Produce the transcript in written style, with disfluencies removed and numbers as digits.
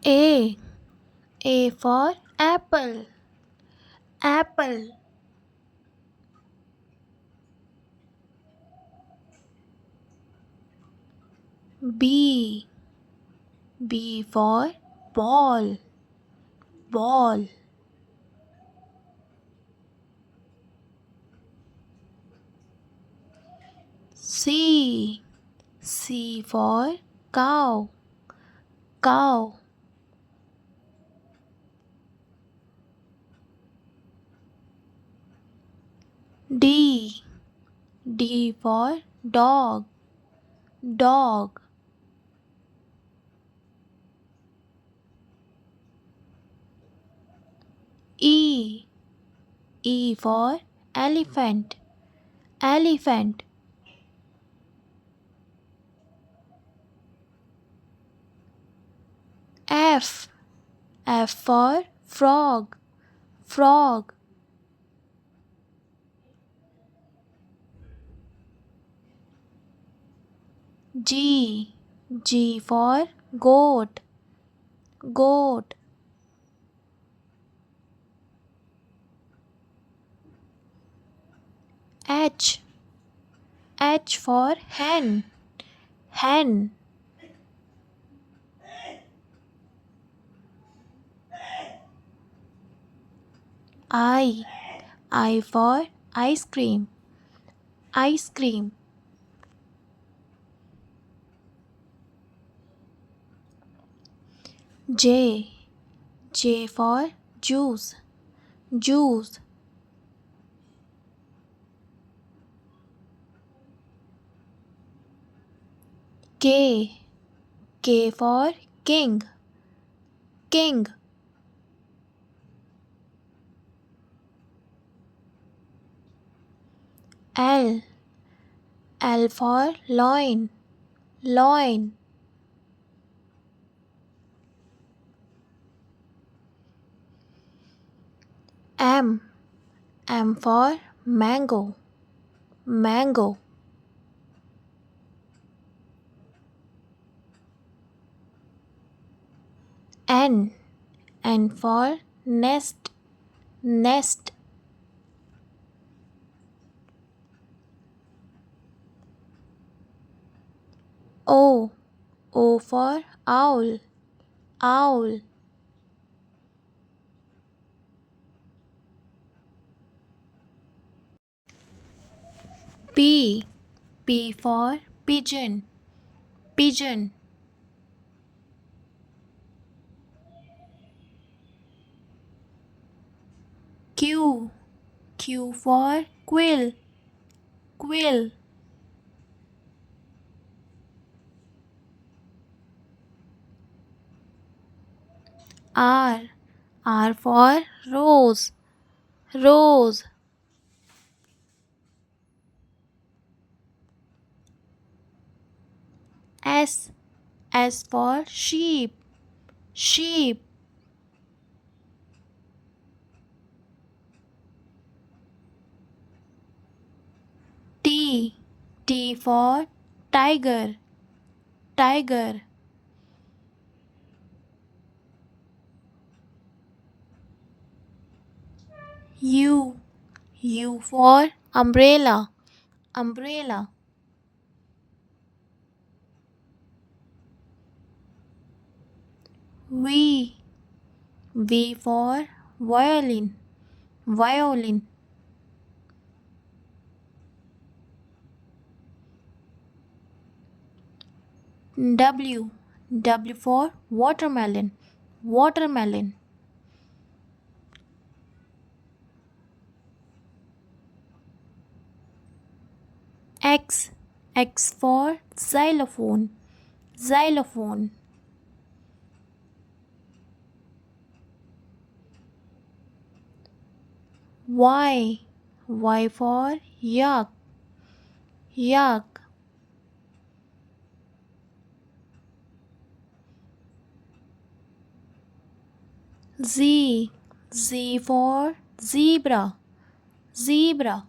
A. A for apple. Apple. B. B for ball. Ball. C. C for cow. Cow. D. D for dog. Dog. E. E for elephant. Elephant. F. F for frog. Frog. G. G for goat. Goat. H. H for hen. Hen. I. I for ice cream. Ice cream. J. J for juice. Juice. K. K for king. King. L. L for loin. Loin. M. M for mango. Mango. N. N for nest. Nest. O. O for owl. Owl. P. P for pigeon. Pigeon. Q. Q for quill. Quill. R. R for rose. Rose. S. S for sheep. Sheep. T. T for tiger. Tiger. U. U for umbrella. Umbrella. V. V for violin. Violin. W. W for watermelon. Watermelon. X. X for xylophone. Xylophone. Y. Y for yak. Yak. Z. Z for zebra. Zebra.